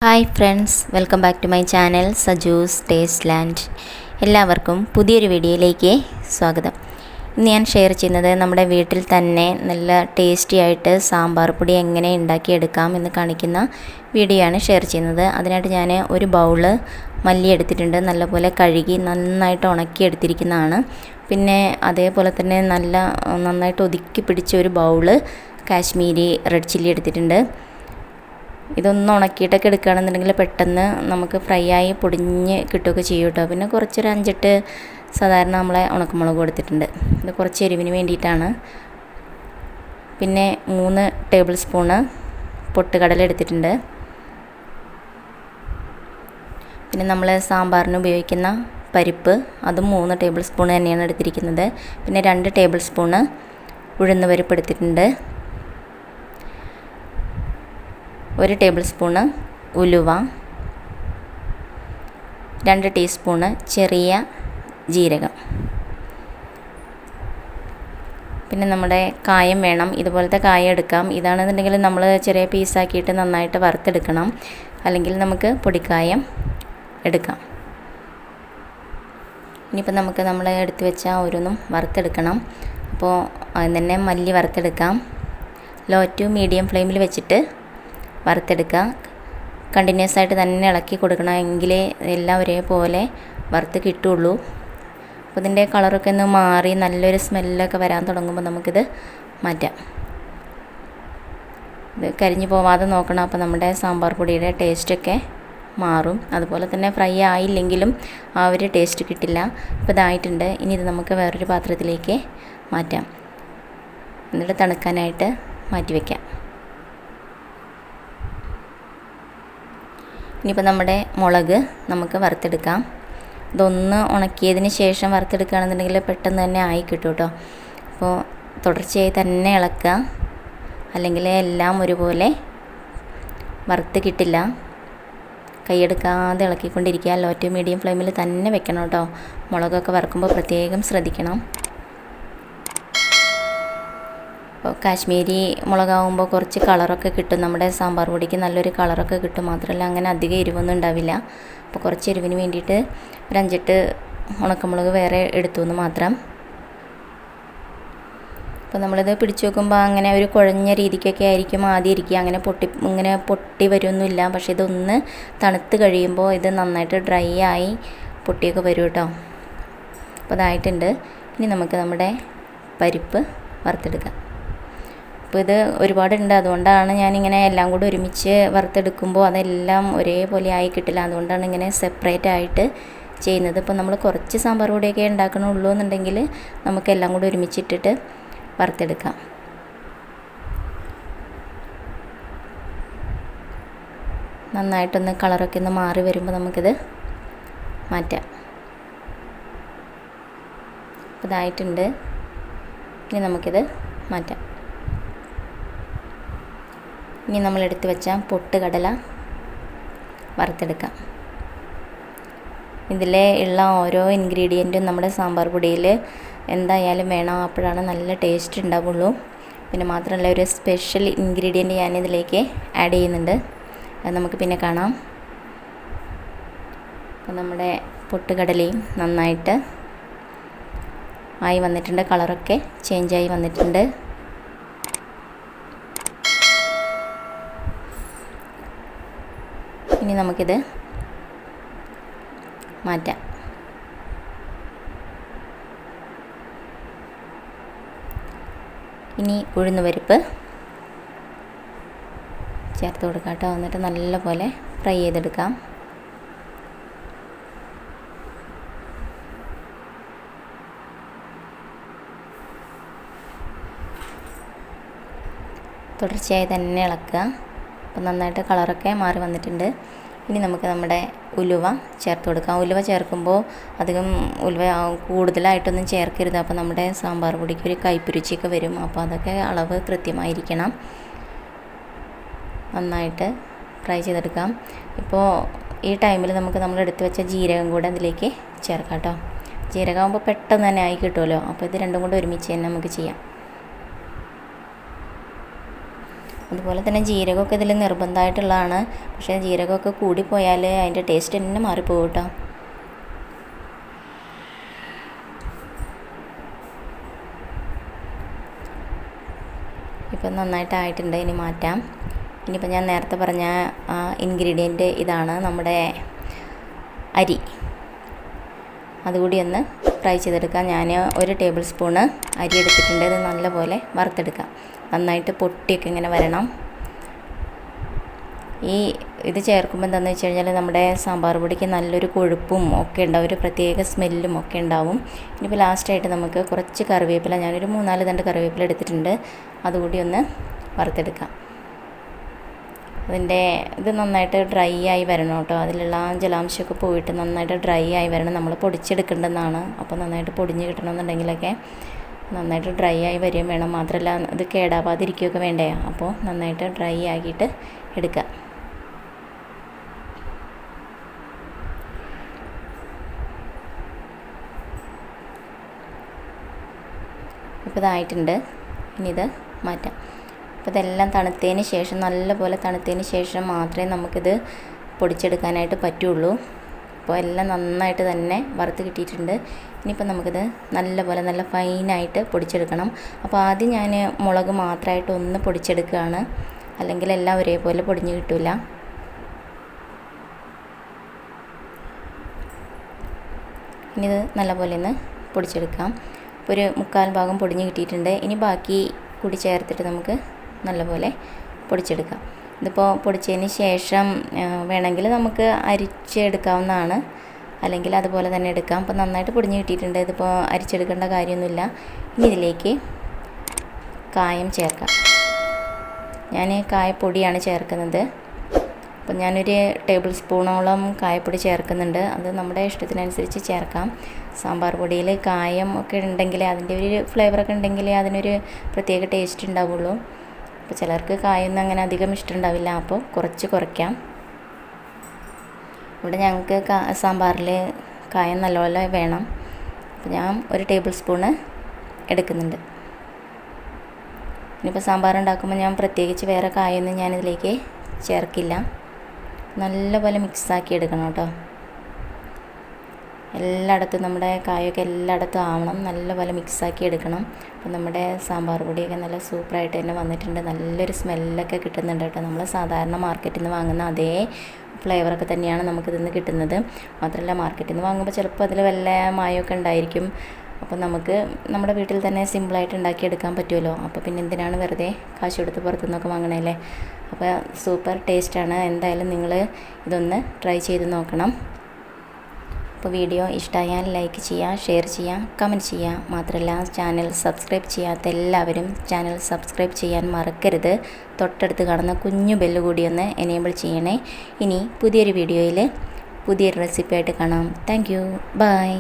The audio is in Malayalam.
Hi friends, welcome back to my channel SajuS TastelanD. എല്ലാവർക്കും പുതിയൊരു വീഡിയോയിലേക്ക് സ്വാഗതം. ഇന്ന് ഞാൻ ഷെയർ ചെയ്യുന്നത് നമ്മുടെ വീട്ടിൽ തന്നെ നല്ല ടേസ്റ്റി ആയിട്ട് സാമ്പാർ പൊടി എങ്ങനെ ഉണ്ടാക്കിയെടുക്കാം എന്ന് കാണിക്കുന്ന വീഡിയോ ആണ് ഷെയർ ചെയ്യുന്നത്. അതിനായിട്ട് ഞാൻ ഒരു ബൗള് മല്ലി എടുത്തിട്ടുണ്ട്. നല്ലപോലെ കഴുകി നന്നായിട്ട് ഉണക്കിയെടുത്തിരിക്കുന്നതാണ്. പിന്നെ അതേപോലെ തന്നെ നന്നായിട്ട് ഒതുക്കി പിടിച്ച ഒരു ബൗള് കാശ്മീരി റെഡ് ചില്ലി എടുത്തിട്ടുണ്ട്. ഇതൊന്ന് ഉണക്കിയിട്ടൊക്കെ എടുക്കുകയാണെന്നുണ്ടെങ്കിൽ പെട്ടെന്ന് നമുക്ക് ഫ്രൈ ആയി പൊടിഞ്ഞ് കിട്ടുകയൊക്കെ ചെയ്യും കേട്ടോ. പിന്നെ കുറച്ചൊരു 5-8 സാധാരണ നമ്മളെ ഉണക്കമുളക് കൊടുത്തിട്ടുണ്ട്. ഇത് കുറച്ച് എരിവിന് വേണ്ടിയിട്ടാണ്. പിന്നെ 3 ടേബിൾ സ്പൂണ് പൊട്ടുകടല എടുത്തിട്ടുണ്ട്. പിന്നെ നമ്മൾ സാമ്പാറിന് ഉപയോഗിക്കുന്ന പരിപ്പ്, അതും 3 ടേബിൾ സ്പൂൺ തന്നെയാണ് എടുത്തിരിക്കുന്നത്. പിന്നെ 2 ടേബിൾ സ്പൂണ് ഉഴുന്ന് പരിപ്പ് എടുത്തിട്ടുണ്ട്. 1 ടേബിൾ സ്പൂണ് ഉലുവ, 2 ടീസ്പൂണ് ചെറിയ ജീരകം. പിന്നെ നമ്മുടെ കായം വേണം. ഇതുപോലത്തെ കായം എടുക്കാം. ഇതാണെന്നുണ്ടെങ്കിൽ നമ്മൾ ചെറിയ പീസാക്കിയിട്ട് നന്നായിട്ട് വറുത്തെടുക്കണം. അല്ലെങ്കിൽ നമുക്ക് പൊടിക്കായം എടുക്കാം. ഇനിയിപ്പോൾ നമുക്ക് നമ്മൾ എടുത്ത് വെച്ച ഓരോന്നും വറുത്തെടുക്കണം. അപ്പോൾ അതിന് തന്നെ മല്ലി വറുത്തെടുക്കാം. ലോ ടു മീഡിയം ഫ്ലെയിമിൽ വെച്ചിട്ട് വറുത്തെടുക്കുക. കണ്ടിന്യൂസ് ആയിട്ട് തന്നെ ഇളക്കി കൊടുക്കണം, എങ്കിലേ എല്ലാം ഒരേപോലെ വറുത്ത് കിട്ടുള്ളൂ. അപ്പോൾ ഇതിൻ്റെ കളറൊക്കെ ഒന്ന് മാറി നല്ലൊരു സ്മെല്ലൊക്കെ വരാൻ തുടങ്ങുമ്പോൾ നമുക്കിത് മാറ്റാം. ഇത് കരിഞ്ഞു പോവാതെ നോക്കണം. അപ്പോൾ നമ്മുടെ സാമ്പാർ പൊടിയുടെ ടേസ്റ്റൊക്കെ മാറും. അതുപോലെ തന്നെ ഫ്രൈ ആയില്ലെങ്കിലും ആ ഒരു ടേസ്റ്റ് കിട്ടില്ല. അപ്പോൾ ഇതായിട്ടുണ്ട്. ഇനി ഇത് നമുക്ക് വേറൊരു പാത്രത്തിലേക്ക് മാറ്റാം. എന്നിട്ട് തണുക്കാനായിട്ട് മാറ്റി വയ്ക്കാം. ഇനിയിപ്പോൾ നമ്മുടെ മുളക് നമുക്ക് വറുത്തെടുക്കാം. ഇതൊന്ന് ഉണക്കിയതിന് ശേഷം വറുത്തെടുക്കുകയാണെന്നുണ്ടെങ്കിൽ പെട്ടെന്ന് തന്നെ ആയി കിട്ടും കേട്ടോ. അപ്പോൾ തുടർച്ചയായി തന്നെ ഇളക്കുക, അല്ലെങ്കിൽ എല്ലാം ഒരുപോലെ വറുത്ത് കിട്ടില്ല. കൈയെടുക്കാതെ ഇളക്കിക്കൊണ്ടിരിക്കുക. ലോ ടു മീഡിയം ഫ്ലെയിമിൽ തന്നെ വെക്കണം കേട്ടോ. മുളകൊക്കെ വറുക്കുമ്പോൾ പ്രത്യേകം ശ്രദ്ധിക്കണം. അപ്പോൾ കാശ്മീരി മുളകാവുമ്പോൾ കുറച്ച് കളറൊക്കെ കിട്ടും. നമ്മുടെ സാമ്പാർ പൊടിക്ക് നല്ലൊരു കളറൊക്കെ കിട്ടും. മാത്രമല്ല അങ്ങനെ അധികം എരിവൊന്നും ഉണ്ടാവില്ല. അപ്പോൾ കുറച്ച് എരിവിന് വേണ്ടിയിട്ട് ഒരു 5-8 ഉണക്കമുളക് വേറെ എടുത്തു എന്ന് മാത്രം. അപ്പോൾ നമ്മളിത് പിടിച്ച് നോക്കുമ്പോൾ അങ്ങനെ ഒരു കുഴഞ്ഞ രീതിക്കൊക്കെ ആയിരിക്കും ആദ്യം ഇരിക്കുക. അങ്ങനെ പൊട്ടി വരുമൊന്നുമില്ല. പക്ഷേ ഇതൊന്ന് തണുത്ത് കഴിയുമ്പോൾ ഇത് നന്നായിട്ട് ഡ്രൈ ആയി പൊട്ടിയൊക്കെ വരും കേട്ടോ. അപ്പോൾ അതായിട്ടുണ്ട്. ഇനി നമുക്ക് നമ്മുടെ പരിപ്പ് വറുത്തെടുക്കാം. അപ്പോൾ ഇത് ഒരുപാടുണ്ട്. അതുകൊണ്ടാണ് ഞാനിങ്ങനെ എല്ലാം കൂടി ഒരുമിച്ച് വറുത്തെടുക്കുമ്പോൾ അതെല്ലാം ഒരേപോലെ ആയി കിട്ടില്ല. അതുകൊണ്ടാണ് ഇങ്ങനെ സെപ്പറേറ്റ് ആയിട്ട് ചെയ്യുന്നത്. ഇപ്പോൾ നമ്മൾ കുറച്ച് സാമ്പാർ പൊടിയൊക്കെ ഉണ്ടാക്കണുള്ളൂ എന്നുണ്ടെങ്കിൽ നമുക്കെല്ലാം കൂടി ഒരുമിച്ചിട്ടിട്ട് വറുത്തെടുക്കാം. നന്നായിട്ടൊന്ന് കളറൊക്കെ ഒന്ന് മാറി വരുമ്പോൾ നമുക്കിത് മാറ്റാം. അപ്പോൾ ഇതായിട്ടുണ്ട്. ഇനി നമുക്കിത് മാറ്റാം. ഇനി നമ്മൾ എടുത്ത് വെച്ച പൊട്ടുകടല വറുത്തെടുക്കാം. ഇതിലെ ഉള്ള ഓരോ ഇൻഗ്രീഡിയൻറ്റും നമ്മുടെ സാമ്പാർ പൊടിയിൽ എന്തായാലും വേണം. അപ്പോഴാണ് നല്ല ടേസ്റ്റ് ഉണ്ടാവുള്ളൂ. പിന്നെ മാത്രമല്ല ഒരു സ്പെഷ്യൽ ഇൻഗ്രീഡിയൻറ്റ് ഞാനിതിലേക്ക് ആഡ് ചെയ്യുന്നുണ്ട്. അത് നമുക്ക് പിന്നെ കാണാം. അപ്പോൾ നമ്മുടെ പൊട്ടുകടലയും നന്നായിട്ട് ആയി വന്നിട്ടുണ്ട്. കളറൊക്കെ ചേഞ്ചായി വന്നിട്ടുണ്ട്. ഇനി നമുക്കിത് മാറ്റാം. ഇനി ഉഴുന്ന് പരിപ്പ് ചേർത്ത് കൊടുക്കാം കേട്ടോ. എന്നിട്ട് നല്ലപോലെ ഫ്രൈ ചെയ്തെടുക്കാം. തുടർച്ചയായി തന്നെ ഇളക്കുക. അപ്പോൾ നന്നായിട്ട് കളറൊക്കെ മാറി വന്നിട്ടുണ്ട്. ഇനി നമുക്ക് നമ്മുടെ ഉലുവ ചേർത്ത് കൊടുക്കാം. ഉലുവ ചേർക്കുമ്പോൾ അധികം ഉലുവ കൂടുതലായിട്ടൊന്നും ചേർക്കരുത്. അപ്പോൾ നമ്മുടെ സാമ്പാർ പൊടിക്ക് ഒരു കയ്പുരുചിയൊക്കെ വരും. അപ്പോൾ അതൊക്കെ അളവ് കൃത്യമായിരിക്കണം. നന്നായിട്ട് ഫ്രൈ ചെയ്തെടുക്കാം. ഇപ്പോൾ ഈ ടൈമിൽ നമുക്ക് നമ്മൾ എടുത്ത് വെച്ച ജീരകം കൂടെ അതിലേക്ക് ചേർക്കാം കേട്ടോ. ജീരകമാകുമ്പോൾ പെട്ടെന്ന് തന്നെ ആയി കിട്ടുമല്ലോ. അപ്പോൾ ഇത് രണ്ടും കൂടെ ഒരുമിച്ച് തന്നെ നമുക്ക് ചെയ്യാം. അതുപോലെ തന്നെ ജീരകമൊക്കെ ഇതിൽ നിർബന്ധമായിട്ടുള്ളതാണ്. പക്ഷേ ജീരകമൊക്കെ കൂടിപ്പോയാൽ അതിൻ്റെ ടേസ്റ്റ് തന്നെ മാറിപ്പോകും കേട്ടോ. ഇപ്പം നന്നായിട്ടായിട്ടുണ്ട്. ഇനി മാറ്റാം. ഇനിയിപ്പോൾ ഞാൻ നേരത്തെ പറഞ്ഞ ഇൻഗ്രീഡിയൻറ്റ് ഇതാണ്, നമ്മുടെ അരി. അതുകൂടി ഒന്ന് ഫ്രൈ ചെയ്തെടുക്കാം. ഞാൻ 1 ടേബിൾ സ്പൂണ് അരി എടുത്തിട്ടുണ്ട്. ഇത് നല്ലപോലെ വറുത്തെടുക്കാം. നന്നായിട്ട് പൊട്ടിയൊക്കെ ഇങ്ങനെ വരണം. ഇത് ചേർക്കുമ്പോൾ എന്താണെന്ന് വെച്ച് കഴിഞ്ഞാൽ നമ്മുടെ സാമ്പാർ പൊടിക്ക് നല്ലൊരു കൊഴുപ്പും ഒക്കെ ഉണ്ടാവും, ഒരു പ്രത്യേക സ്മെല്ലും ഒക്കെ ഉണ്ടാവും. ഇനിയിപ്പോൾ ലാസ്റ്റായിട്ട് നമുക്ക് കുറച്ച് കറിവേപ്പില, ഞാനൊരു 3-4 തണ്ട് കറിവേപ്പില എടുത്തിട്ടുണ്ട്. അതുകൂടി ഒന്ന് വറുത്തെടുക്കാം. ഇത് നന്നായിട്ട് ഡ്രൈ ആയി വരണം കേട്ടോ. അതിലുള്ള ജലാംശമൊക്കെ പോയിട്ട് നന്നായിട്ട് ഡ്രൈ ആയി വരണം. നമ്മൾ പൊടിച്ചെടുക്കേണ്ടതാണ്. അപ്പോൾ നന്നായിട്ട് പൊടിഞ്ഞ് കിട്ടണമെന്നുണ്ടെങ്കിലൊക്കെ നന്നായിട്ട് ഡ്രൈ ആയി വരികയും വേണം. മാത്രമല്ല ഇത് കേടാവാതിരിക്കുകയൊക്കെ വേണ്ടേ. അപ്പോൾ നന്നായിട്ട് ഡ്രൈ ആക്കിയിട്ട് എടുക്കുക. ഇപ്പോൾ ഇതായിട്ടുണ്ട്. ഇനി ഇത് മാറ്റാം. അപ്പോൾ ഇതെല്ലാം തണുത്തതിന് ശേഷം, നല്ലപോലെ തണുത്തതിന് ശേഷം മാത്രമേ നമുക്കിത് പൊടിച്ചെടുക്കാനായിട്ട് പറ്റുള്ളൂ. അപ്പോൾ എല്ലാം നന്നായിട്ട് തന്നെ വറുത്ത് കിട്ടിയിട്ടുണ്ട്. ഇനിയിപ്പോൾ നമുക്കിത് നല്ലപോലെ നല്ല ഫൈനായിട്ട് പൊടിച്ചെടുക്കണം. അപ്പോൾ ആദ്യം ഞാൻ മുളക് മാത്രമായിട്ട് ഒന്ന് പൊടിച്ചെടുക്കുകയാണ്, അല്ലെങ്കിൽ എല്ലാം ഒരേപോലെ പൊടിഞ്ഞ് കിട്ടില്ല. ഇനി ഇത് നല്ലപോലെ ഒന്ന് പൊടിച്ചെടുക്കാം. ഒരു 1/4 ഭാഗം പൊടിഞ്ഞ് കിട്ടിയിട്ടുണ്ട്. ഇനി ബാക്കി കൂടി ചേർത്തിട്ട് നമുക്ക് നല്ലപോലെ പൊടിച്ചെടുക്കാം. ഇതിപ്പോൾ പൊടിച്ചതിന് ശേഷം വേണമെങ്കിൽ നമുക്ക് അരിച്ചെടുക്കാവുന്നതാണ്, അല്ലെങ്കിൽ അതുപോലെ തന്നെ എടുക്കാം. അപ്പോൾ നന്നായിട്ട് പൊടിഞ്ഞ് കിട്ടിയിട്ടുണ്ട്. ഇതിപ്പോൾ അരിച്ചെടുക്കേണ്ട കാര്യമൊന്നുമില്ല. ഇനി ഇതിലേക്ക് കായം ചേർക്കാം. ഞാൻ കായപ്പൊടിയാണ് ചേർക്കുന്നത്. അപ്പോൾ ഞാനൊരു ടേബിൾ സ്പൂണോളം കായപ്പൊടി ചേർക്കുന്നുണ്ട്. അത് നമ്മുടെ ഇഷ്ടത്തിനനുസരിച്ച് ചേർക്കാം. സാമ്പാർ പൊടിയിൽ കായം ഒക്കെ ഉണ്ടെങ്കിൽ, അതിൻ്റെ ഒരു ഫ്ലേവറൊക്കെ ഉണ്ടെങ്കിൽ അതിനൊരു പ്രത്യേക ടേസ്റ്റ് ഉണ്ടാവുള്ളൂ. അപ്പോൾ ചിലർക്ക് കായൊന്നും അങ്ങനെ അധികം ഇഷ്ടമുണ്ടാവില്ല. അപ്പോൾ കുറച്ച് കുറയ്ക്കാം. ഇവിടെ ഞങ്ങൾക്ക് സാമ്പാറിൽ കായം നല്ലപോലെ വേണം. അപ്പോൾ ഞാൻ 1 ടേബിൾ സ്പൂണ് എടുക്കുന്നുണ്ട്. ഇനിയിപ്പോൾ സാമ്പാർ ഉണ്ടാക്കുമ്പോൾ ഞാൻ പ്രത്യേകിച്ച് വേറെ കായൊന്നും ഞാനിതിലേക്ക് ചേർക്കില്ല. നല്ലപോലെ മിക്സാക്കി എടുക്കണം കേട്ടോ. എല്ലായിടത്തും നമ്മുടെ കായൊക്കെ എല്ലായിടത്തും ആവണം. നല്ലപോലെ മിക്സാക്കി എടുക്കണം. അപ്പോൾ നമ്മുടെ സാമ്പാർ പൊടിയൊക്കെ നല്ല സൂപ്പറായിട്ട് തന്നെ വന്നിട്ടുണ്ട്. നല്ലൊരു സ്മെല്ലൊക്കെ കിട്ടുന്നുണ്ട് കേട്ടോ. നമ്മൾ സാധാരണ മാർക്കറ്റിൽ നിന്ന് വാങ്ങുന്ന അതേ ഫ്ലേവറൊക്കെ തന്നെയാണ് നമുക്കിതിൽ നിന്ന് കിട്ടുന്നത്. മാത്രമല്ല മാർക്കറ്റിൽ നിന്ന് വാങ്ങുമ്പോൾ ചിലപ്പോൾ അതിൽ വല്ല മായമൊക്കെ ഉണ്ടായിരിക്കും. അപ്പോൾ നമുക്ക് നമ്മുടെ വീട്ടിൽ തന്നെ സിമ്പിളായിട്ട് ഉണ്ടാക്കിയെടുക്കാൻ പറ്റുമല്ലോ. അപ്പോൾ പിന്നെ എന്തിനാണ് വെറുതെ കാശ് കൊടുത്ത് പുറത്തുനിന്നൊക്കെ വാങ്ങണേല്ലേ. അപ്പോൾ സൂപ്പർ ടേസ്റ്റാണ്. എന്തായാലും നിങ്ങൾ ഇതൊന്ന് ട്രൈ ചെയ്ത് നോക്കണം. അപ്പോൾ വീഡിയോ ഇഷ്ടമായാൽ ലൈക്ക് ചെയ്യുക, ഷെയർ ചെയ്യുക, കമൻറ്റ് ചെയ്യുക. മാത്രമല്ല ചാനൽ സബ്സ്ക്രൈബ് ചെയ്യാത്ത എല്ലാവരും ചാനൽ സബ്സ്ക്രൈബ് ചെയ്യാൻ മറക്കരുത്. തൊട്ടടുത്ത് കാണുന്ന കുഞ്ഞു ബെല്ല് കൂടി ഒന്ന് എനേബിൾ ചെയ്യണേ. ഇനി പുതിയൊരു വീഡിയോയിൽ പുതിയൊരു റെസിപ്പി ആയിട്ട് കാണാം. Thank you. ബൈ.